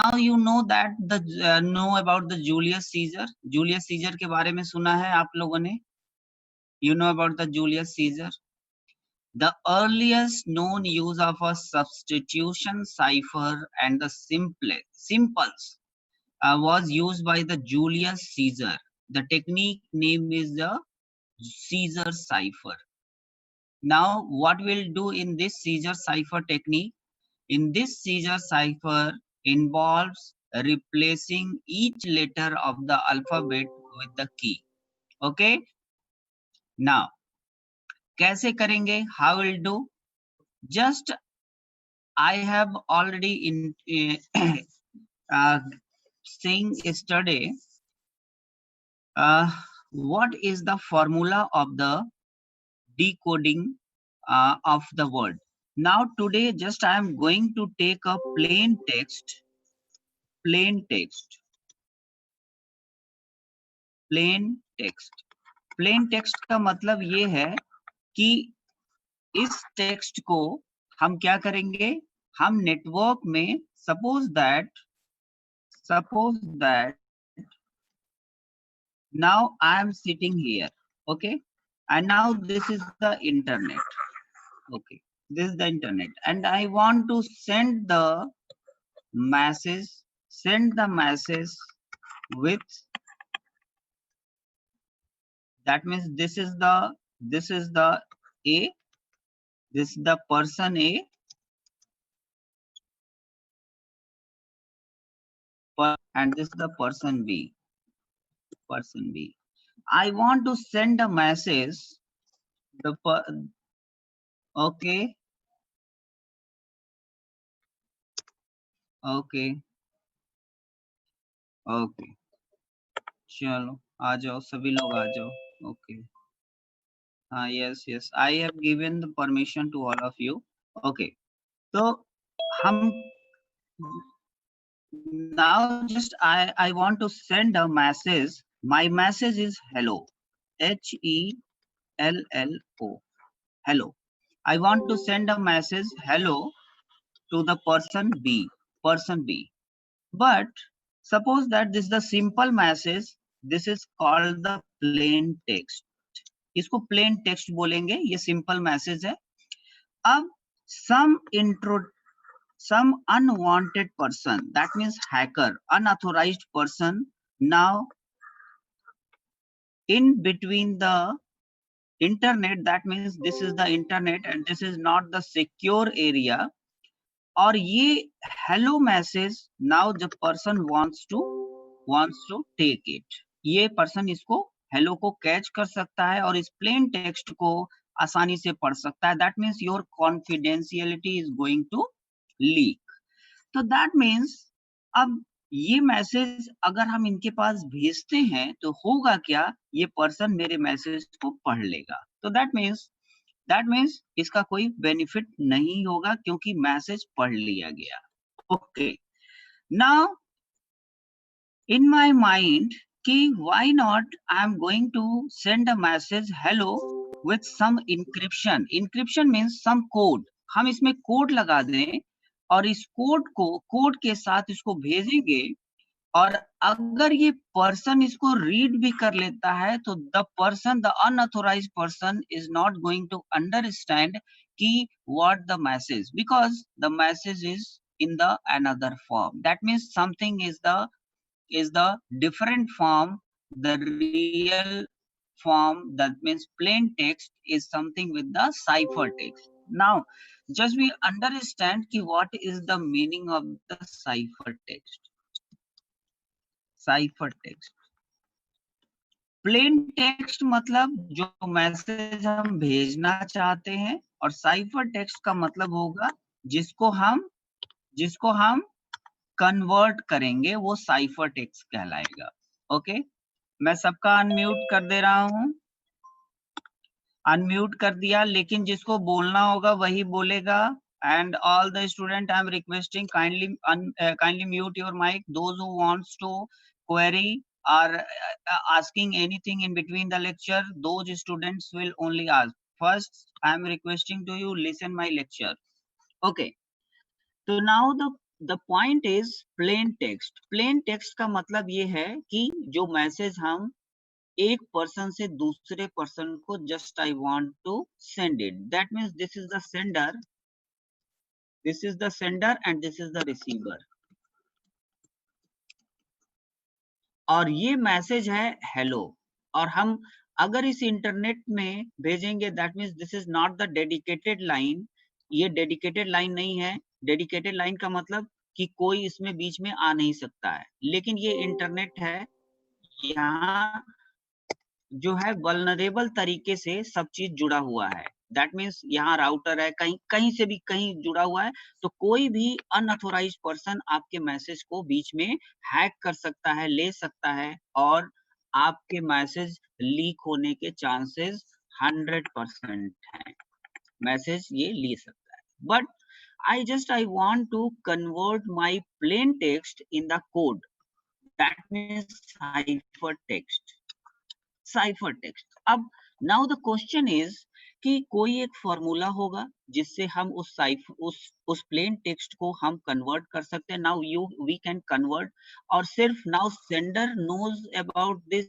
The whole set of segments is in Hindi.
Now you know that the know about the Julius Caesar. Julius Caesar के बारे में सुना है आप लोगों ने? You know about the Julius Caesar? The earliest known use of a substitution cipher and the simples was used by the Julius Caesar. The technique name is the Caesar cipher. Now, what we'll do in this Caesar cipher technique? In this Caesar cipher involves replacing each letter of the alphabet with the key. Okay. Now, कैसे करेंगे? How we'll do? Just I have already saying yesterday what is the formula of the decoding of the word. Now today just I am going to take a plain text. Plain text का मतलब ये है कि इस टेक्स्ट को हम क्या करेंगे, हम नेटवर्क में suppose that now I am sitting here, okay, and now this is the internet. Okay, this is the internet, and I want to send the message with, that means this is the A, this is the person A, and this is the person B. I want to send a message. Okay. चलो आ जाओ, सभी लोग आ जाओ. Okay. Yes, I have given the permission to all of you. Okay. So हम now just I want to send a message. My message is hello. HELLO. Hello. I want to send a message hello to the person B. But suppose that this is the simple message. This is called the plain text. इसको plain text बोलेंगे, ये simple message है. अब some unwanted person, that means hacker, unauthorized person, now in between the internet, that means this is the internet and this is not the secure area, और ये hello message now the person wants to take it, ये person इसको hello को catch कर सकता है और इस plain text को आसानी से पढ़ सकता है. That means your confidentiality is going to leak. तो that means अब ये मैसेज अगर हम इनके पास भेजते हैं तो होगा क्या, ये पर्सन मेरे मैसेज को पढ़ लेगा. तो that means इसका कोई बेनिफिट नहीं होगा क्योंकि मैसेज पढ़ लिया गया. Okay, now in my mind कि why not I am going to send a message hello with some encryption. Encryption means some code. हम इसमें कोड लगा दें और इस कोड के साथ इसको भेजेंगे, और अगर ये पर्सन इसको रीड भी कर लेता है तो the unauthorized person is not going to understand कि what the message, because the message is in the another form. That means something is the different form. The real form, that means plain text, is something with the cipher text. Now just we understand ki what is the meaning of the cipher text. Plane text मतलब जो मैसेज हम भेजना चाहते हैं, और साइफर टेक्स्ट का मतलब होगा जिसको हम कन्वर्ट करेंगे, वो साइफर टेक्स्ट कहलाएगा. ओके, मैं सबका अनम्यूट कर दे रहा हूं. अनम्यूट कर दिया, लेकिन जिसको बोलना होगा वही बोलेगा. And all the student, I am requesting kindly mute your mic. Those who wants to query or asking anything in between the lecture, those students will only ask. First, I am requesting to you listen my lecture. Okay. So now the the point is plain text. Plain text का मतलब ये है कि जो मैसेज हम एक पर्सन से दूसरे पर्सन को just I want to send it, that means this is the sender, this is the sender and this is the receiver, और ये मैसेज है हेलो। और हम अगर इस इंटरनेट में भेजेंगे that means this is not the dedicated line, ये डेडिकेटेड लाइन नहीं है। डेडिकेटेड लाइन का मतलब कि कोई इसमें बीच में आ नहीं सकता है, लेकिन ये इंटरनेट है, यहाँ जो है वल्नरेबल तरीके से सब चीज जुड़ा हुआ है। दैट मीन्स यहाँ राउटर है, कहीं कहीं से भी कहीं जुड़ा हुआ है, तो कोई भी अनऑथोराइज्ड पर्सन आपके मैसेज को बीच में हैक कर सकता है, ले सकता है, और आपके मैसेज लीक होने के चांसेस 100% हैं। मैसेज ये ले सकता है, but I want to convert my plain text in the code, that means ciphertext, cipher text. अब नाउ द क्वेश्चन इज कि कोई एक फॉर्मूला होगा जिससे हम उस प्लेन टेक्स्ट को हम कन्वर्ट कर सकते हैं। Now you we can convert, और सिर्फ now sender knows about this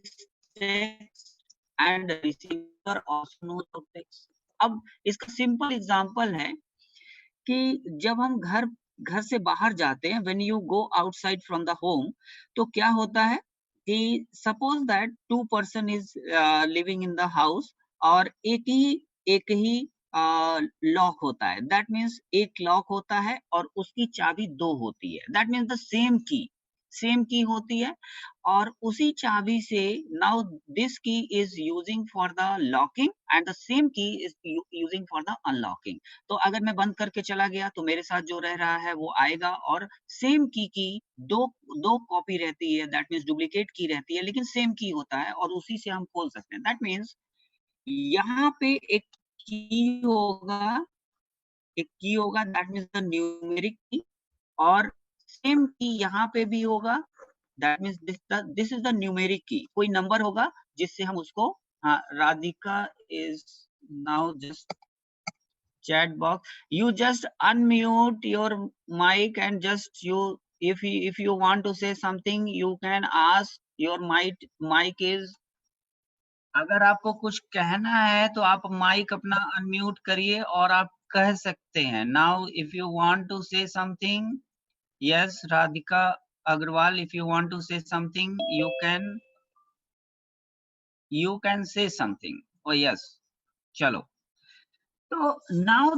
text and receiver also knows about text. अब इसका सिंपल एग्जांपल है कि जब हम घर घर से बाहर जाते हैं, when you go outside from the home, तो क्या होता है कि suppose that two person is living in the house, और एक ही लॉक होता है, दैट मीन्स एक लॉक होता है और उसकी चाबी दो होती है, दैट मीन्स द सेम की होती है, और उसी चाबी से now this key is using for the locking and the same key is using for the unlocking. तो अगर मैं बंद करके चला गया तो मेरे साथ जो रह रहा है वो आएगा, और सेम की दो दो कॉपी रहती है, दैट मीन्स डुप्लीकेट की रहती है, लेकिन सेम की होता है और उसी से हम खोल सकते हैं। दैट मीन्स यहाँ पे की होगा एक की होगा, दैट मीन्स द न्यूमेरिक की, और सेम की यहाँ पे भी होगा, that means this is the numeric की। कोई नंबर होगा जिससे हम उसको, हाँ, Radhika is now just chat box, you just unmute your mic and just you, if you want to say something you can ask, your mic is, अगर आपको कुछ कहना है तो आप माइक अपना अनम्यूट करिए और आप कह सकते हैं। Now if you want to say something, yes Radhika Agarwal, if you want to say something you can say something, oh yes, चलो। तो now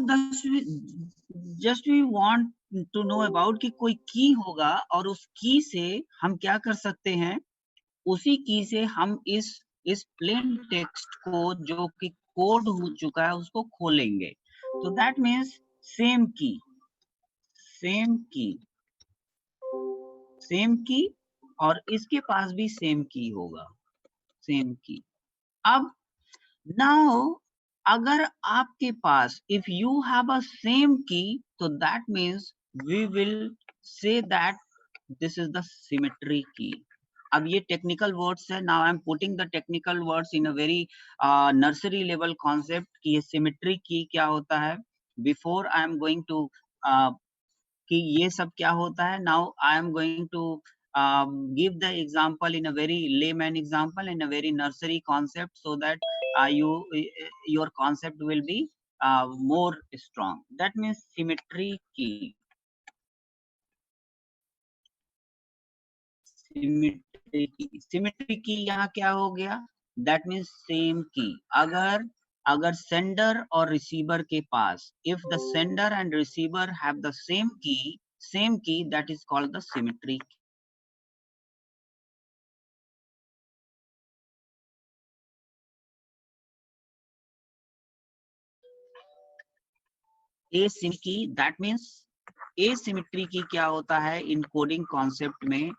just we want to know about कि कोई की होगा और उस की से हम क्या कर सकते हैं, उसी की से हम इस प्लेन टेक्स्ट को जो कि कोड हो चुका है उसको खोलेंगे। तो दैट मीन्स सेम की सेम की सेम की, और इसके पास भी सेम की होगा, सेम की। अब नाउ अगर आपके पास if you have a same key, तो that means we will say that this is the symmetry key. अब ये टेक्निकल वर्ड्स है, now I am putting the technical words in a very nursery level concept कि ये सिमेट्री की क्या होता है। Before I am going to कि ये सब क्या होता है, now I am going to give the example in a very layman example, in a very nursery concept, so that your concept will be more strong. That means symmetry की यहाँ क्या हो गया, दैट मीन्स सेम की। अगर सेंडर और रिसीवर के पास, if the sender and receiver have the same key that is called the symmetry. Asymmetry that means asymmetry key क्या होता है इन कोडिंग कॉन्सेप्ट में,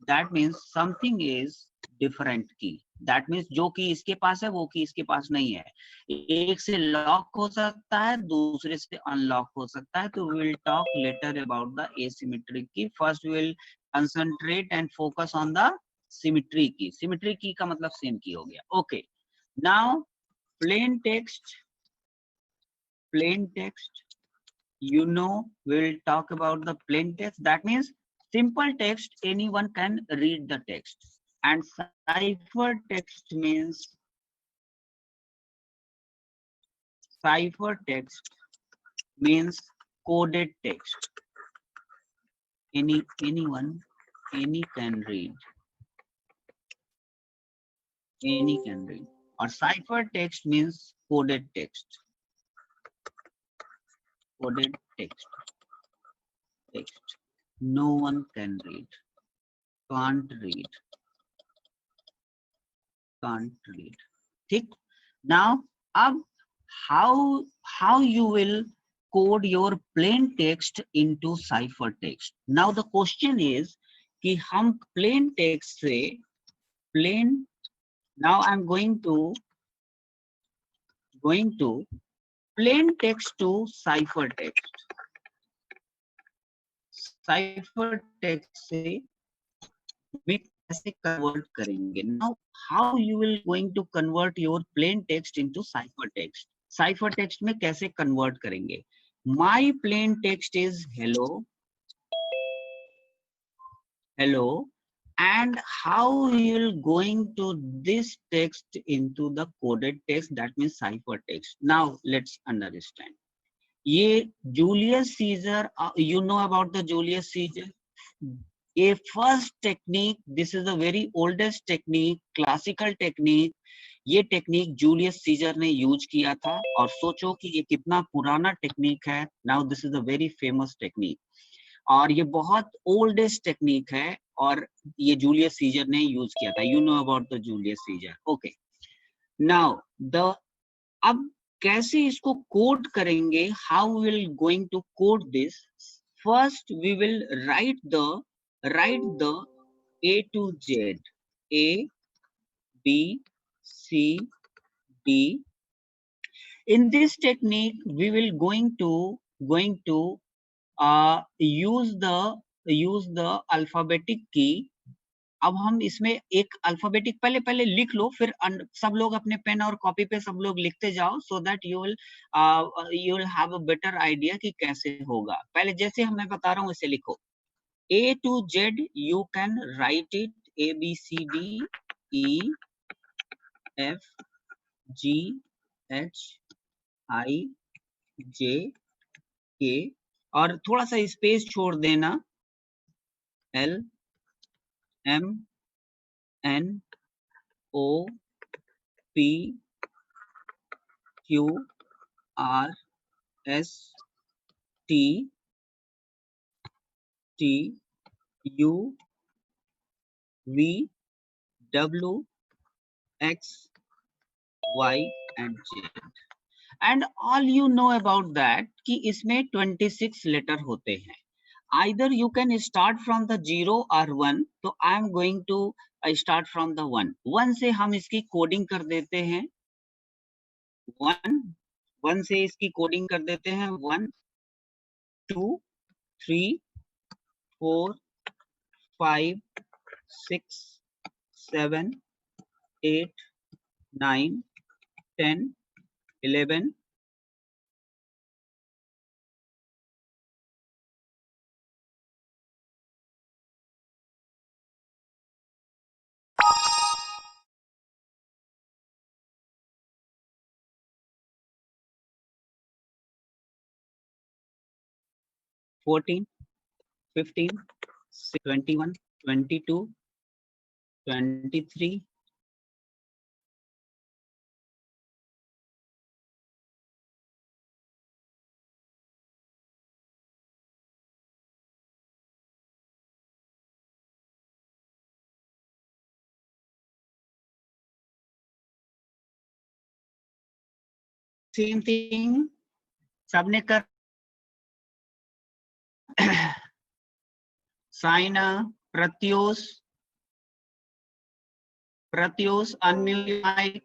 that means something is different key, that means जो कि इसके पास है वो की इसके पास नहीं है। एक से लॉक हो सकता है, दूसरे से अनलॉक हो सकता है। तो we will talk later about the asymmetric key. First we will concentrate and focus on the symmetry key. Symmetry key का मतलब सेम की हो गया। Okay, now plain text You know, we'll talk about the plain text. That means simple text, anyone can read the text. And cipher text means coded text. Any can read. Any can read. Or cipher text means coded text. Coded text. Text. No one can read. Can't read. Can't read. ठीक. Now, अब how you will code your plain text into cipher text. Now the question is कि हम plain text से plain. Now I'm going to plain text to cipher text. Cipher text से में कैसे convert करेंगे. Now how you will going to convert your plain text into cipher text. Cipher text में कैसे convert करेंगे. My plain text is hello, and how you will going to this text into the coded text, that means cipher text. Now let's understand. ये Julius Caesar, you know about the Julius Caesar. A first technique, this is a very oldest technique, classical technique. ये टेक्निक जूलियस सीजर ने यूज किया था और सोचो कि ये कितना पुराना टेक्निक है. Now this is a very famous technique और ये बहुत ओल्डेस्ट टेक्निक है और ये जूलियस सीजर ने यूज किया था. You know about the Julius Caesar. Okay. Now the अब कैसे इसको कोड करेंगे. How will going to code this. First we will write the A to Z. A, B, C, D. In this technique, we will going to use the alphabetic key. अब हम इसमें एक अल्फाबेटिक पहले लिख लो, फिर सब लोग अपने पेन और कॉपी पे सब लोग लिखते जाओ, so that you will have a better idea कि कैसे होगा. पहले जैसे मैं बता रहा हूँ वैसे लिखो. A to Z, you can write it A, B, C, D, E, F, G, H, I, J, K और थोड़ा सा स्पेस छोड़ देना. L, M, N, O, P, Q, R, S, T, T, U, V, W, X, Y and Z. And all you know about that कि इसमें 26 लेटर होते हैं. Either you can start from the 0 or 1. तो I am going to start from the 1. 1 से हम इसकी कोडिंग कर देते हैं. 1 से इसकी कोडिंग कर देते हैं. 1, 2, 3, 4, 5, 6, 7, 8, 9, 10, 11, 14, 15, 21, 22, 23, same thing सबने कर. Saina, Pratyos, unmute your mic.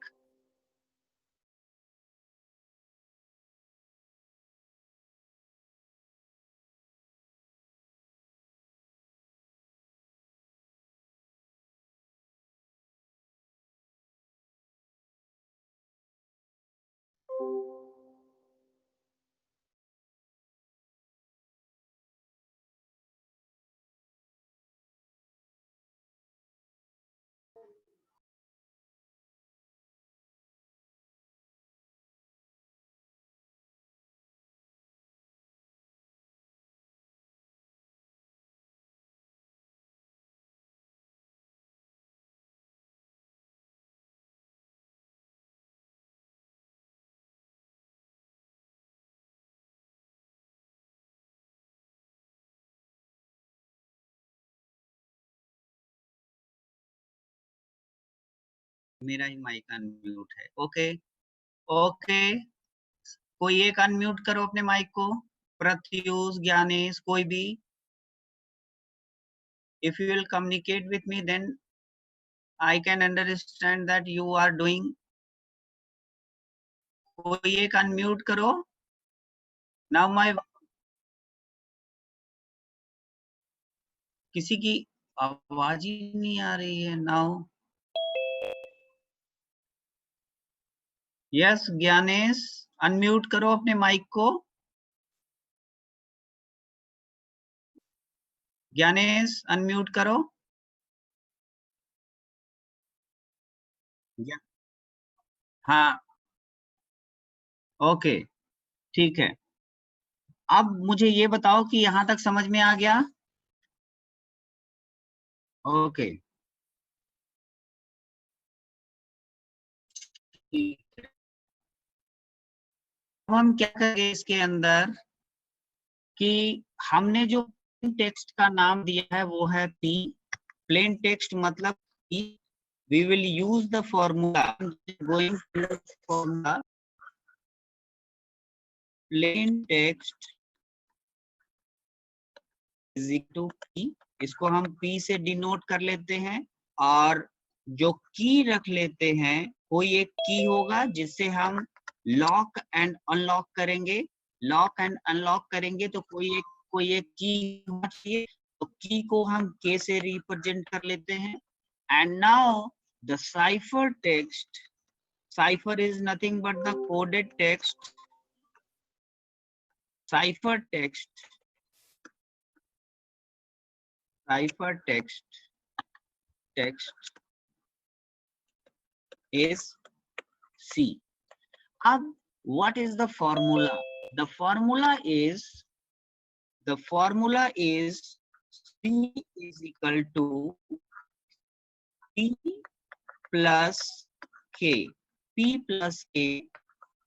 मेरा ही माइक अनम्यूट है। ओके ओके, कोई एक अनम्यूट करो अपने माइक को, प्रत्युष, ज्ञानेश, कोई भी। If you will communicate with me, then I can understand that you are doing. कोई एक अनम्यूट करो। Now my, किसी की आवाज ही नहीं आ रही है। Now यस ज्ञानेश, अनम्यूट करो अपने माइक को। ज्ञानेश अनम्यूट करो। हाँ ओके ठीक है। अब मुझे ये बताओ कि यहाँ तक समझ में आ गया? ओके ठीक है। अब हम क्या करेंगे इसके अंदर कि हमने जो टेक्स्ट का नाम दिया है वो है पी। प्लेन टेक्स्ट मतलब P. We will use the formula, going to formula plain text is equal to P. इसको हम पी से डिनोट कर लेते हैं और जो की रख लेते हैं, कोई एक की होगा जिससे हम लॉक एंड अनलॉक करेंगे। लॉक एंड अनलॉक करेंगे तो कोई एक की होना चाहिए, तो की को हम के से रिप्रेजेंट कर लेते हैं। And now the cipher text, cipher is nothing but the coded text. Cipher text, cipher text is C. Ab, what is the formula? The formula is C is equal to P plus K. P plus K.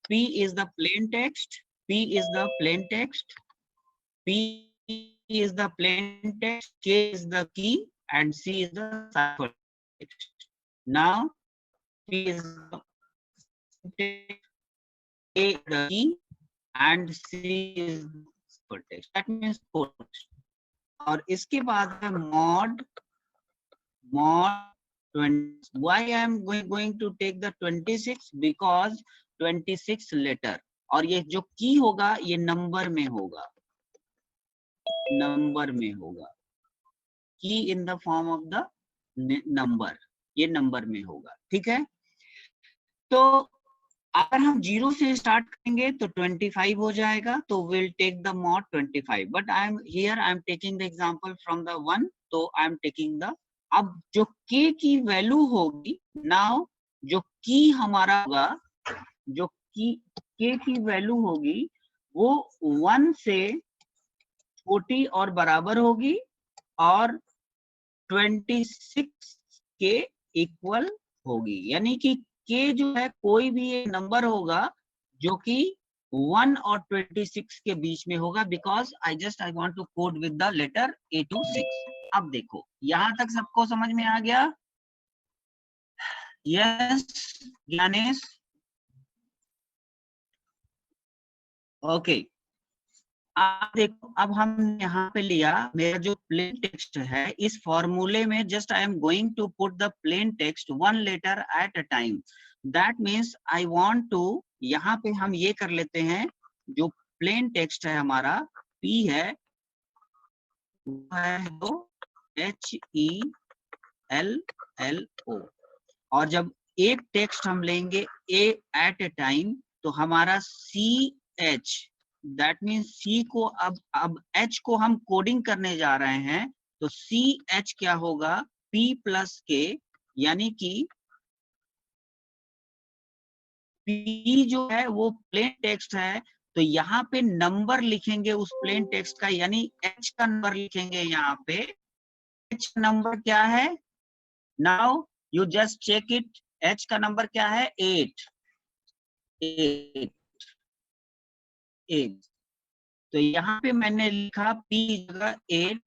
P is the plain text. P is the plain text. P is the plain text. K is the key, and C is the cipher text. Now P is the text, A is the key, and C is the cipher text. That means code text. और इसके बाद है mod 20. Why I am going to take the 26? Because 26 letter, और ये जो की होगा ये नंबर में होगा, नंबर में होगा। की in the form of the number, ये नंबर में होगा। ठीक है, तो अगर हम 0 से स्टार्ट करेंगे तो 25 हो जाएगा, तो will take the mod 25। But I am taking the example from the 1, तो आई एम टेकिंग द, अब जो k की वैल्यू होगी, नाउ जो की हमारा होगा, जो की k की वैल्यू होगी वो 1 से छोटी और बराबर होगी और 26 के इक्वल होगी। यानी कि k जो है कोई भी एक नंबर होगा जो कि 1 और 26 के बीच में होगा, because I want to code with the letter A to 6। अब देखो यहां तक सबको समझ में आ गया? Yes Gyanesh, okay. अब देखो, अब हम यहाँ पे लिया मेरा जो प्लेन टेक्स्ट है, इस फॉर्मूले में just I am going to put the plain text 1 letter at a time. That means I want to, यहाँ पे हम ये कर लेते हैं, जो प्लेन टेक्स्ट है हमारा P है, वो HELLO, और जब एक टेक्स्ट हम लेंगे A एट अ टाइम तो हमारा CH, दैट मीन्स C को अब H को हम कोडिंग करने जा रहे हैं, तो CH क्या होगा? P प्लस K, यानी कि P जो है वो प्लेन टेक्स्ट है, तो यहाँ पे नंबर लिखेंगे उस प्लेन टेक्स्ट का, यानी H का नंबर लिखेंगे यहाँ पे। H नंबर क्या है? Now you just check it. H का नंबर क्या है? 8। तो यहाँ पे मैंने लिखा P जगह 8।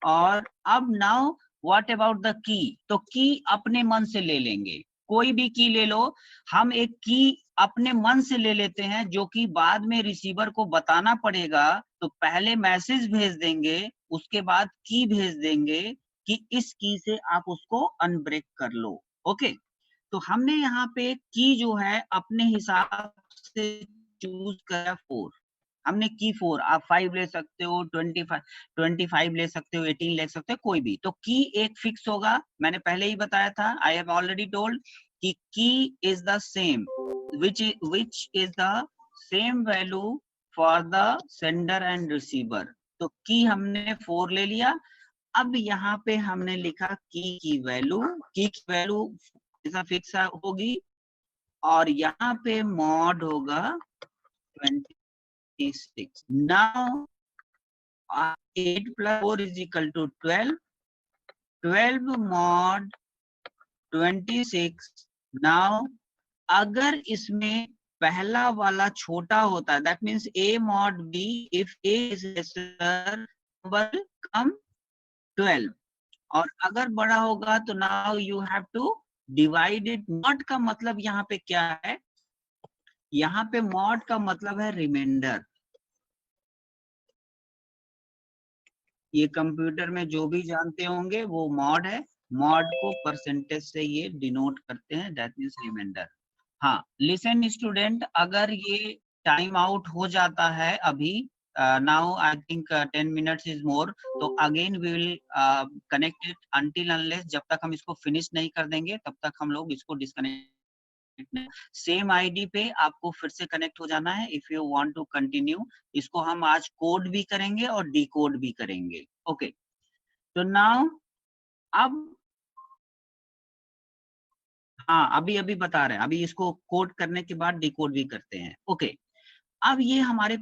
और अब now what about the key? तो की अपने मन से ले लेंगे, कोई भी की ले लो, हम एक की अपने मन से ले लेते हैं जो कि बाद में रिसीवर को बताना पड़ेगा, तो पहले मैसेज भेज देंगे, उसके बाद की भेज देंगे कि इस की से आप उसको अनब्रेक कर लो। ओके, तो हमने यहाँ पे की जो है अपने हिसाब से चूज करा 4, हमने की 4, आप 5 ले सकते हो, 25 ले सकते हो, 18 ले सकते हो, कोई भी। तो की एक फिक्स होगा, मैंने पहले ही बताया था, आई हैव ऑलरेडी टोल्ड कि की is the same which is the same value for the sender and receiver। तो की हमने 4 ले लिया। अब यहाँ पे हमने लिखा की वैल्यू ऐसा फिक्स होगी, और यहाँ पे मॉड होगा 26। Now 8 plus 4 is equal to 12, 12 mod 26। Now अगर इसमें पहला वाला छोटा होता है, that means a mod b, if a is lesser will come 12, और अगर बड़ा होगा तो now you have to divide it. Mod का मतलब यहाँ पे क्या है, यहाँ पे मॉड का मतलब है रिमाइंडर। ये कंप्यूटर में जो भी जानते होंगे वो मॉड है, मॉड को परसेंटेज से ये डिनोट करते हैं, दैट मीन्स रिमाइंडर। हाँ, लिसन स्टूडेंट, अगर ये टाइम आउट हो जाता है अभी, now I think 10 minutes is more, तो again we will connect it until unless, जब तक हम इसको फिनिश नहीं कर देंगे तब तक हम लोग इसको डिस्कनेक्ट। सेम आईडी पे आपको फिर से कनेक्ट हो जाना है if you want to continue. इसको हम आज कोड भी करेंगे और डिकोड भी करेंगे। ओके, तो नाउ अब हाँ, अभी बता रहे हैं, अभी इसको कोड करने के बाद डिकोड भी करते हैं। ओके, अब ये हमारे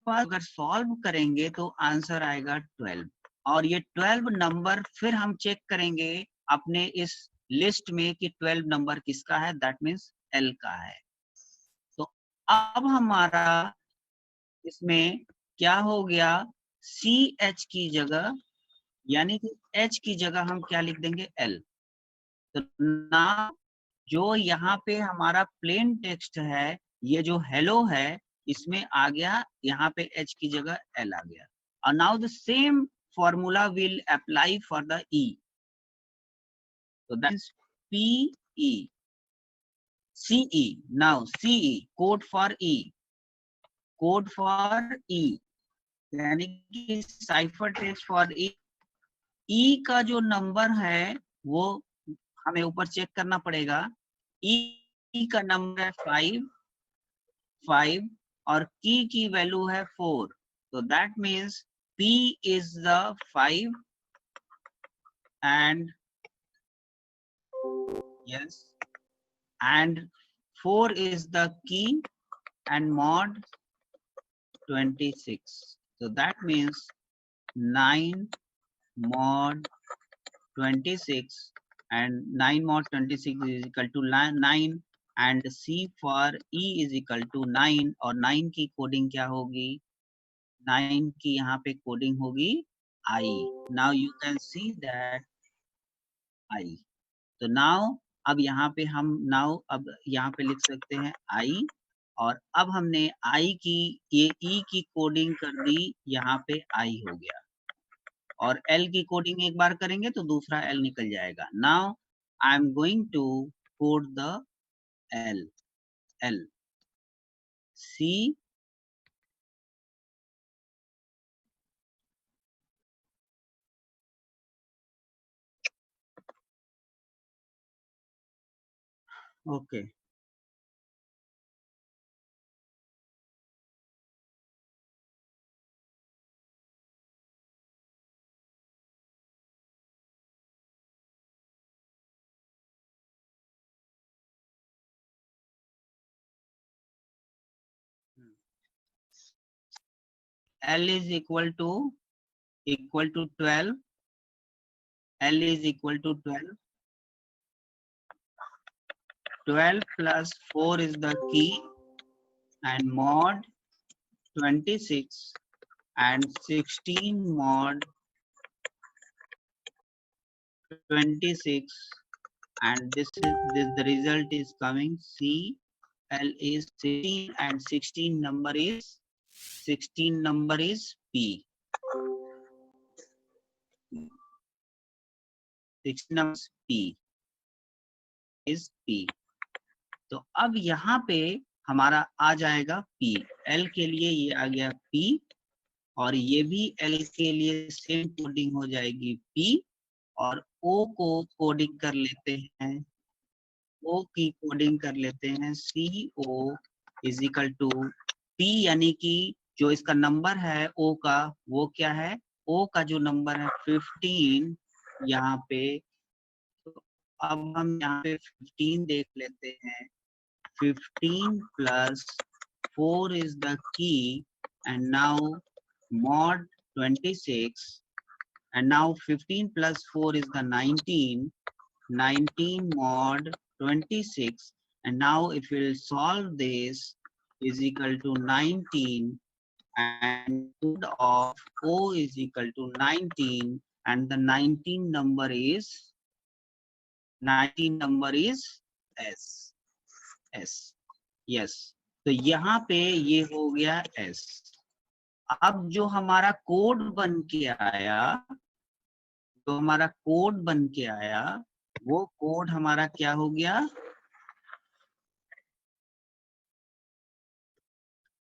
पास अगर सॉल्व करेंगे तो आंसर आएगा 12, और ये 12 नंबर फिर हम चेक करेंगे अपने इस लिस्ट में कि 12 नंबर किसका है, दैट मीन्स एल का है। तो अब हमारा इसमें क्या हो गया, सी एच की जगह, यानी कि एच की जगह हम क्या लिख देंगे, एल। तो ना जो यहाँ पे हमारा प्लेन टेक्स्ट है, ये जो हेलो है, इसमें आ गया यहाँ पे एच की जगह एल आ गया। और now the same formula will apply for the E, तो that is P E C E. Now C E code for E, code for E यानी कि cipher text for E. E का जो नंबर है वो हमें ऊपर चेक करना पड़ेगा। ई का नंबर है 5 और की वैल्यू है 4, तो that means P is the 5 and yes and 4 is the key and mod 26, so that means 9 mod 26 and 9 mod 26 is equal to 9 and C for E is equal to 9, और 9 की कोडिंग क्या होगी, 9 की यहाँ पे कोडिंग होगी I। now you can see that I, तो now अब यहाँ पे हम अब यहाँ पे लिख सकते हैं I, और अब हमने I की ये E की कोडिंग कर दी, यहाँ पे I हो गया, और L की कोडिंग एक बार करेंगे तो दूसरा L निकल जाएगा। Now I am going to code the L, L C okay. L is equal to 12, L is equal to 12, 12 plus 4 is the key and mod 26 and 16 mod 26 and this is the result is coming. CL is 16 and 16 number is P. 16 number is P. तो अब यहाँ पे हमारा आ जाएगा P. L के लिए ये आ गया P और ये भी L के लिए सेम कोडिंग हो जाएगी P और O को कोडिंग कर लेते हैं. O की कोडिंग कर लेते हैं. CO is equal to P यानी कि जो इसका नंबर है O का वो क्या है? O का जो नंबर है 15 यहाँ पे. तो अब हम यहाँ पे 15 देख लेते हैं. 15 plus 4 is the key and now mod 26 and now 15 plus 4 is the 19 mod 26 and now if we'll solve this is equal to 19 and code of O is equal to 19 and the 19 number is S. Yes. तो यहाँ पे ये हो गया S. अब जो हमारा कोड बन के आया, वो कोड हमारा क्या हो गया?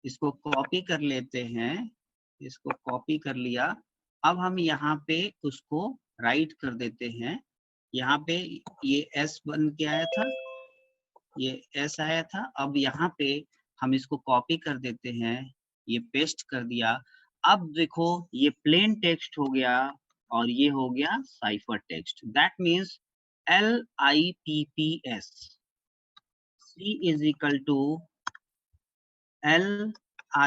इसको कॉपी कर लेते हैं. इसको कॉपी कर लिया. अब हम यहाँ पे उसको राइट कर देते हैं. यहाँ पे ये S बन के आया था, ये S आया था. अब यहाँ पे हम इसको कॉपी कर देते हैं, ये पेस्ट कर दिया. अब देखो ये प्लेन टेक्स्ट हो गया और ये हो गया cipher text. That means LIPPS. C is equal to LIPPS.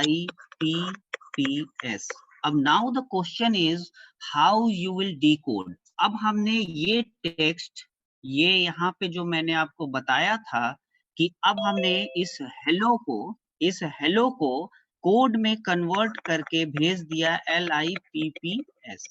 अब now the question is how you will decode. अब हमने ये टेक्स्ट, ये यहाँ पे जो मैंने आपको बताया था कि अब हमने इस हेलो को कोड में कन्वर्ट करके भेज दिया LIPPS.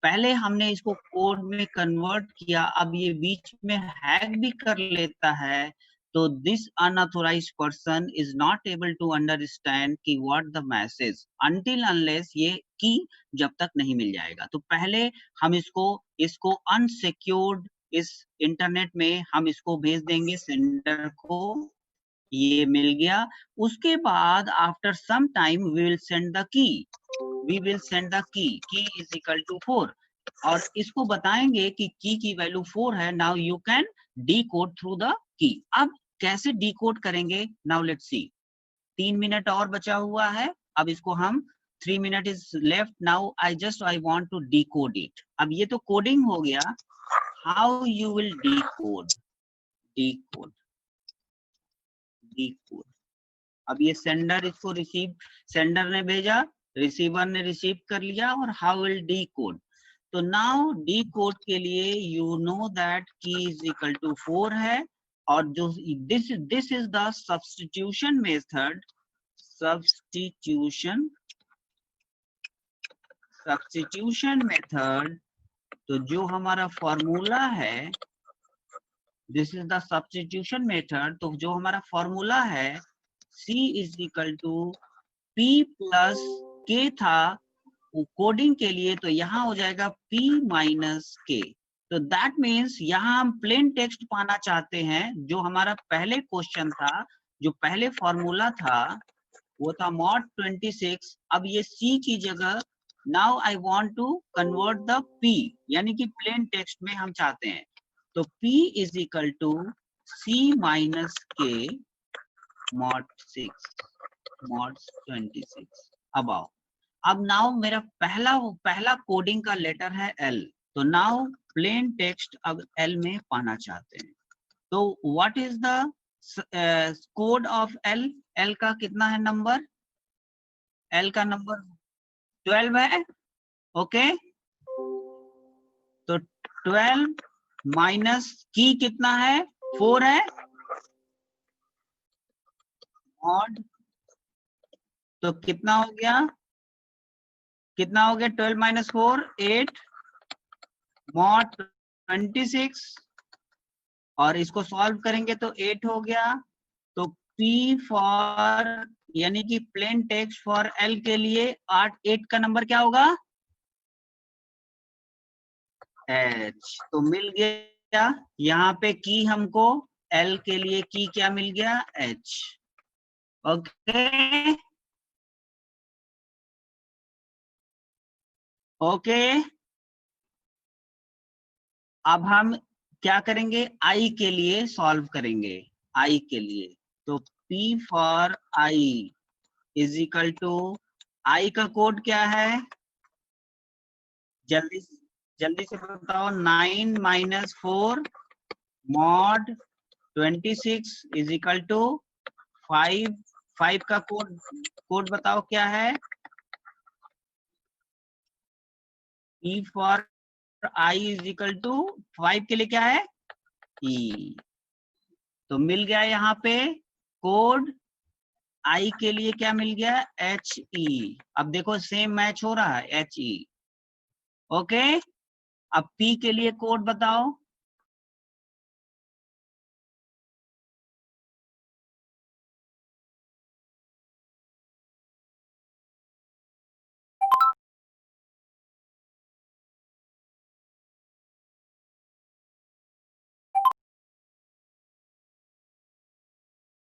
पहले हमने इसको कोड में कन्वर्ट किया. अब ये बीच में हैक भी कर लेता है. तो this unauthorized person is not able to understand कि what the message until unless ये की जब तक नहीं मिल जाएगा. तो पहले हम इसको अनसिक्योर्ड इस इंटरनेट में हम इसको भेज देंगे सेंडर को. ये मिल गया. उसके बाद after some time we will send the key. Key is equal to 4 और इसको बताएंगे कि की वैल्यू 4 है. Now you can decode through the key. अब कैसे डीकोड करेंगे? Now let's see. 3 मिनट और बचा हुआ है. अब इसको हम 3 minute is left. Now I want to decode it. अब ये तो कोडिंग हो गया. How you will decode. अब ये सेंडर इसको सेंडर ने भेजा, रिसीवर ने रिसीव कर लिया और हाउ विल डीकोड. तो नाउ डीकोड के लिए you know that key is equal to 4 है और जो this is the substitution method. Substitution method. तो जो हमारा फॉर्मूला है, this is the substitution method. तो जो हमारा फॉर्मूला है C is equal to P plus K था कोडिंग के लिए. तो यहाँ हो जाएगा P माइनस K. तो दैट मीन्स यहाँ हम प्लेन टेक्स्ट पाना चाहते हैं. जो हमारा पहले क्वेश्चन था, जो पहले फॉर्मूला था वो था mod 26. अब ये C की जगह now I want to convert the P यानी कि प्लेन टेक्स्ट में हम चाहते हैं. तो P is equal to C minus K mod 26. अब आओ. अब नाउ मेरा पहला कोडिंग का लेटर है L. तो नाउ प्लेन टेक्स्ट अब L में पाना चाहते हैं. तो what is the code of L. L का कितना है नंबर? L का नंबर 12 है. ओके. तो 12 माइनस की कितना है? 4 है. mod तो कितना हो गया? 12 माइनस 4 8 mod 26 और इसको सॉल्व करेंगे तो 8 हो गया। तो P फॉर यानी कि प्लेन टेक्स्ट फॉर L के लिए 8 का नंबर क्या होगा? H। तो मिल गया यहाँ पे की हमको L के लिए की क्या मिल गया? H। Okay okay. अब हम क्या करेंगे? I के लिए सॉल्व करेंगे। I के लिए तो P for I is equal to I का कोड क्या है? जल्दी से बताओ। 9 minus 4 mod 26 is equal to 5। 5 का कोड बताओ क्या है? E for I is equal to 5 के लिए क्या है? E। तो मिल गया यहाँ पे कोड। I के लिए क्या मिल गया? HE। अब देखो सेम मैच हो रहा है HE। ओके। अब P के लिए कोड बताओ।